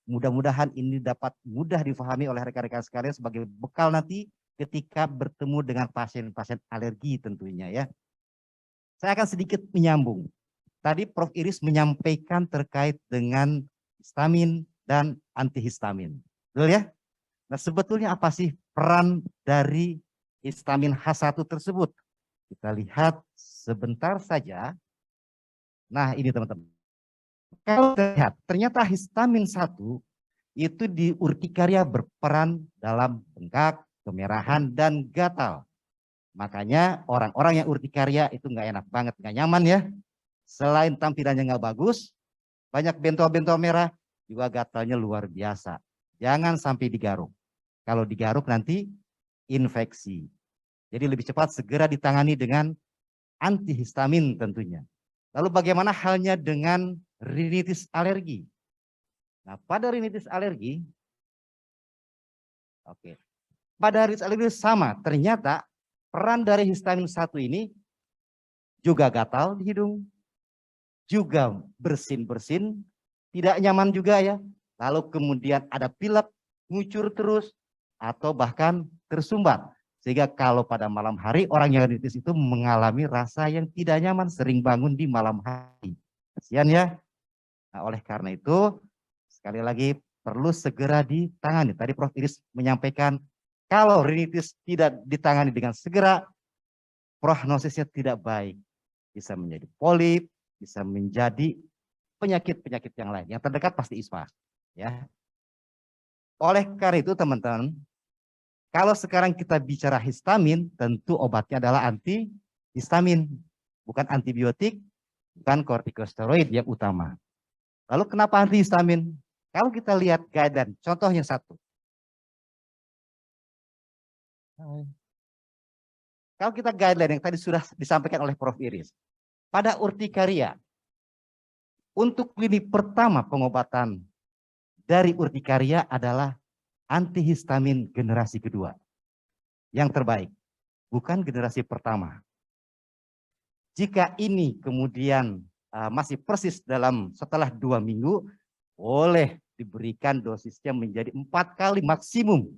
Mudah-mudahan ini dapat mudah difahami oleh rekan-rekan sekalian sebagai bekal nanti ketika bertemu dengan pasien-pasien alergi tentunya ya. Saya akan sedikit menyambung. Tadi Prof. Iris menyampaikan terkait dengan histamin dan antihistamin. Betul ya? Nah, sebetulnya apa sih peran dari histamin H1 tersebut? Kita lihat sebentar saja. Nah, ini teman-teman. Kalau terlihat, ternyata histamin 1 itu di urtikaria berperan dalam bengkak, kemerahan, dan gatal. Makanya orang-orang yang urtikaria itu nggak enak banget, nggak nyaman ya. Selain tampilannya nggak bagus, banyak bentol-bentol merah, juga gatalnya luar biasa. Jangan sampai digaruk. Kalau digaruk nanti infeksi. Jadi lebih cepat segera ditangani dengan antihistamin tentunya. Lalu bagaimana halnya dengan rinitis alergi? Nah, pada rinitis alergi, pada rinitis alergi sama. Ternyata peran dari histamin 1 ini juga gatal di hidung, juga bersin-bersin, tidak nyaman juga ya. Lalu kemudian ada pilek, ngucur terus, atau bahkan tersumbat. Sehingga kalau pada malam hari orang yang rinitis itu mengalami rasa yang tidak nyaman, sering bangun di malam hari. Kasihan ya. Nah, oleh karena itu, sekali lagi perlu segera ditangani. Tadi Prof. Iris menyampaikan, kalau rinitis tidak ditangani dengan segera, prognosisnya tidak baik. Bisa menjadi polip, bisa menjadi penyakit-penyakit yang lain. Yang terdekat pasti ISPA. Ya. Oleh karena itu teman-teman, kalau sekarang kita bicara histamin, tentu obatnya adalah antihistamin, bukan antibiotik, bukan kortikosteroid yang utama. Lalu kenapa antihistamin? Kalau kita lihat guideline, contohnya satu. Kalau kita guideline yang tadi sudah disampaikan oleh Prof. Iris, pada urtikaria, untuk lini pertama pengobatan dari urtikaria adalah antihistamin generasi kedua. Yang terbaik, bukan generasi pertama. Jika ini kemudian masih persis setelah 2 minggu, boleh diberikan dosisnya menjadi 4 kali maksimum.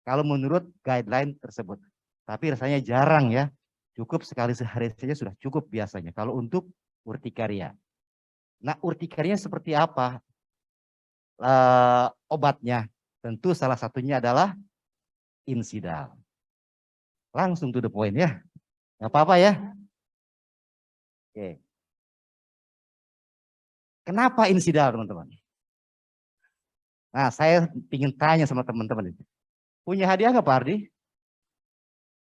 Kalau menurut guideline tersebut. Tapi rasanya jarang ya. Cukup sekali sehari saja sudah cukup biasanya. Kalau untuk urtikaria. Nah, urtikaria seperti apa? Obatnya tentu salah satunya adalah insidal. Langsung to the point ya. Nggak apa-apa ya. Oke. Kenapa insidal teman-teman? Nah, saya ingin tanya sama teman-teman. Punya hadiah nggak Pak Ardi?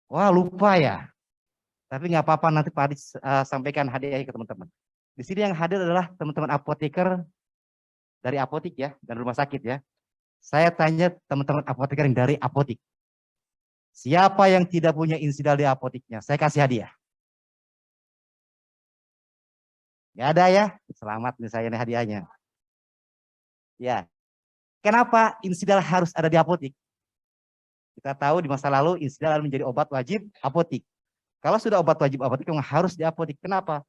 Wah, lupa ya. Tapi nggak apa-apa, nanti Pak Ardi sampaikan hadiahnya ke teman-teman. Di sini yang hadir adalah teman-teman apoteker dari apotik ya, dan rumah sakit ya. Saya tanya teman-teman apoteker yang dari apotik. Siapa yang tidak punya insidal di apotiknya? Saya kasih hadiah. Nggak ada ya? Selamat nih saya nih hadiahnya. Ya. Kenapa insidal harus ada di apotik? Kita tahu di masa lalu insidal menjadi obat wajib apotik. Kalau sudah obat wajib apotik memang harus di apotik. Kenapa?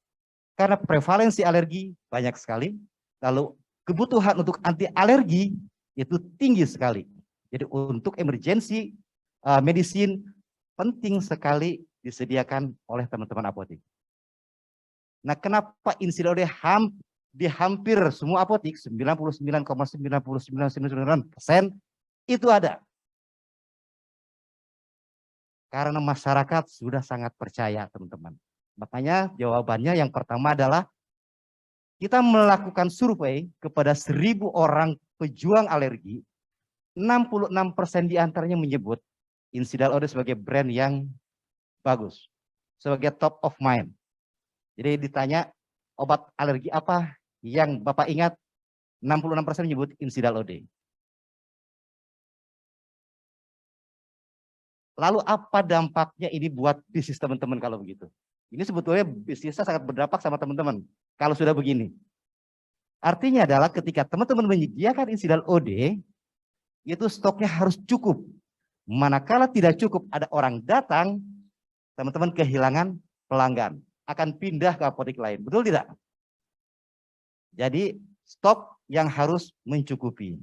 Karena prevalensi alergi banyak sekali. Lalu kebutuhan untuk anti alergi itu tinggi sekali. Jadi untuk emergensi medicine penting sekali disediakan oleh teman-teman apotik. Nah, kenapa insidal di hampir semua apotik 99,9999% itu ada. Karena masyarakat sudah sangat percaya, teman-teman. Makanya jawabannya yang pertama adalah kita melakukan survei kepada 1.000 orang pejuang alergi, 66% diantaranya menyebut Insidal OD sebagai brand yang bagus, sebagai top of mind. Jadi ditanya obat alergi apa yang Bapak ingat, 66% menyebut Insidal OD. Lalu apa dampaknya ini buat bisnis teman-teman kalau begitu? Ini sebetulnya bisnisnya sangat berdampak sama teman-teman kalau sudah begini. Artinya adalah ketika teman-teman menyediakan Insidal OD, itu stoknya harus cukup. Manakala tidak cukup, ada orang datang, teman-teman kehilangan pelanggan. Akan pindah ke apotek lain. Betul tidak? Jadi stok yang harus mencukupi.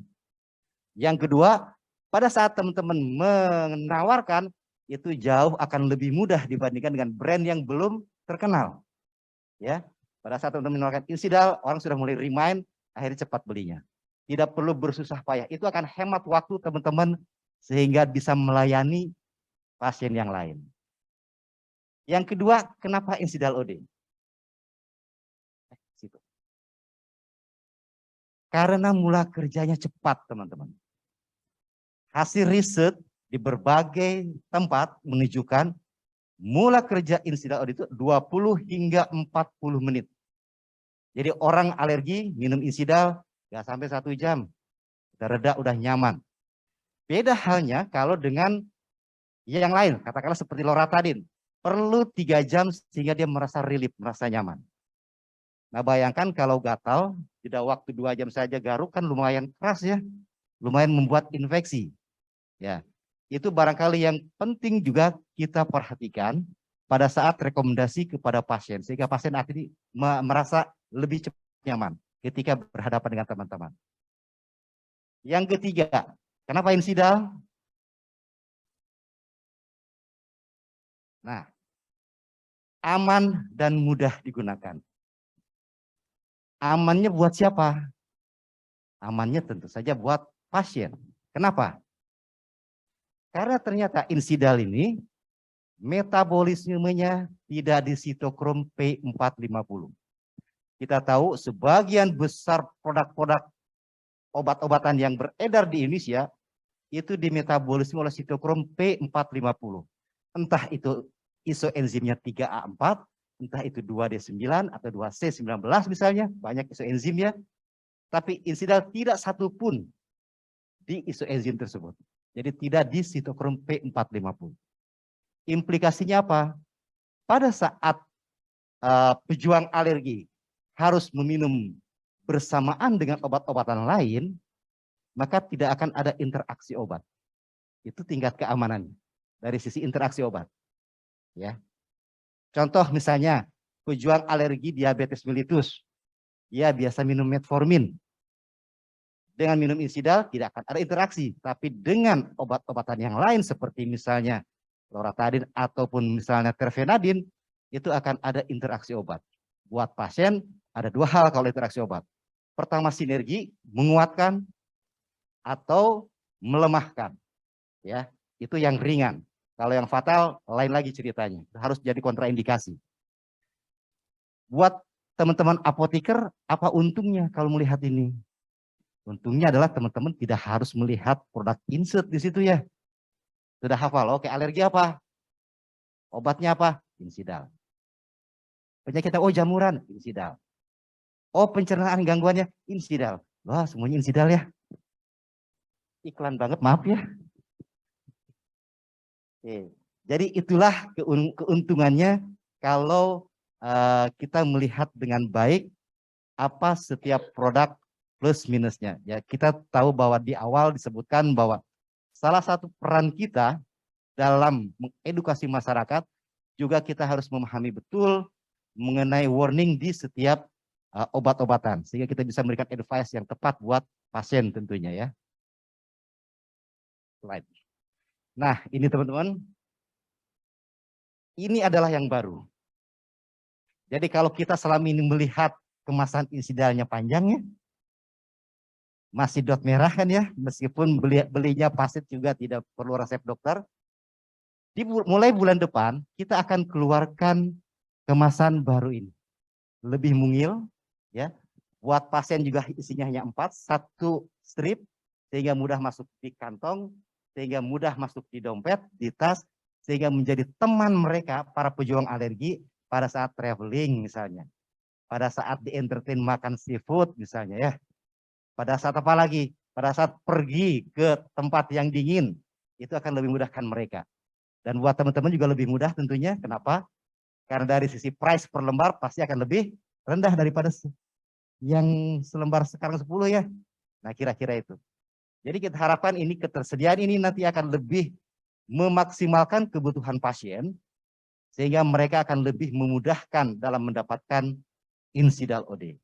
Yang kedua, pada saat teman-teman menawarkan, itu jauh akan lebih mudah dibandingkan dengan brand yang belum terkenal. Ya, pada saat teman-teman menawarkan Insidal, orang sudah mulai remind, akhirnya cepat belinya. Tidak perlu bersusah payah. Itu akan hemat waktu teman-teman sehingga bisa melayani pasien yang lain. Yang kedua, kenapa Insidal OD? Karena mula kerjanya cepat, teman-teman. Hasil riset di berbagai tempat menunjukkan mula kerja Insidal OD itu 20 hingga 40 menit. Jadi orang alergi minum Insidal nggak sampai 1 jam. Udah reda, udah nyaman. Beda halnya kalau dengan yang lain, katakanlah seperti Loratadin. Perlu 3 jam sehingga dia merasa relief, merasa nyaman. Nah bayangkan kalau gatal, jeda waktu 2 jam saja garuk kan lumayan keras ya. Lumayan membuat infeksi. Ya, itu barangkali yang penting juga kita perhatikan pada saat rekomendasi kepada pasien. Sehingga pasien akhirnya merasa lebih cepat nyaman ketika berhadapan dengan teman-teman. Yang ketiga, kenapa Insidal? Nah, aman dan mudah digunakan. Amannya buat siapa? Amannya tentu saja buat pasien. Kenapa? Karena ternyata Insidal ini metabolismenya tidak di sitokrom P450. Kita tahu sebagian besar produk-produk obat-obatan yang beredar di Indonesia itu dimetabolisme oleh sitokrom P450. Entah itu isoenzimnya 3A4, entah itu 2D9 atau 2C19 misalnya, banyak isoenzimnya. Tapi Insidal tidak satu pun di isoenzim tersebut. Jadi tidak di sitokrom P450. Implikasinya apa? Pada saat pejuang alergi harus meminum bersamaan dengan obat-obatan lain, maka tidak akan ada interaksi obat. Itu tingkat keamanan dari sisi interaksi obat. Ya. Contoh misalnya, pejuang alergi diabetes mellitus, dia biasa minum metformin. Dengan minum Insidal tidak akan ada interaksi, tapi dengan obat-obatan yang lain seperti misalnya Loratadin ataupun misalnya Terfenadin, itu akan ada interaksi obat. Buat pasien ada 2 hal kalau interaksi obat. Pertama sinergi, menguatkan atau melemahkan. Ya, itu yang ringan. Kalau yang fatal lain lagi ceritanya. Harus jadi kontraindikasi. Buat teman-teman apoteker, apa untungnya kalau melihat ini? Untungnya adalah teman-teman tidak harus melihat produk insert di situ ya. Sudah hafal, oke alergi apa? Obatnya apa? Insidal. Penyakit oh jamuran, Insidal. Oh pencernaan gangguannya, Insidal. Wah semuanya Insidal ya. Iklan banget, maaf ya. Oke. Jadi itulah keuntungannya kalau kita melihat dengan baik apa setiap produk plus minusnya. Ya, kita tahu bahwa di awal disebutkan bahwa salah satu peran kita dalam mengedukasi masyarakat juga kita harus memahami betul mengenai warning di setiap obat-obatan sehingga kita bisa memberikan advice yang tepat buat pasien tentunya ya. Slide. Nah, ini teman-teman. Ini adalah yang baru. Jadi kalau kita selama ini melihat kemasan Insidalnya panjangnya masih dot merah kan ya, meskipun belinya pasien juga tidak perlu resep dokter. Mulai bulan depan kita akan keluarkan kemasan baru ini, lebih mungil, ya. Buat pasien juga isinya hanya 4, 1 strip sehingga mudah masuk di kantong, sehingga mudah masuk di dompet, di tas, sehingga menjadi teman mereka para pejuang alergi pada saat traveling misalnya, pada saat di entertain makan seafood misalnya ya. Pada saat apa lagi? Pada saat pergi ke tempat yang dingin, itu akan lebih mudahkan mereka. Dan buat teman-teman juga lebih mudah tentunya. Kenapa? Karena dari sisi price per lembar pasti akan lebih rendah daripada yang selembar sekarang 10 ya. Nah kira-kira itu. Jadi kita harapkan ini ketersediaan ini nanti akan lebih memaksimalkan kebutuhan pasien, sehingga mereka akan lebih memudahkan dalam mendapatkan Insidal OD.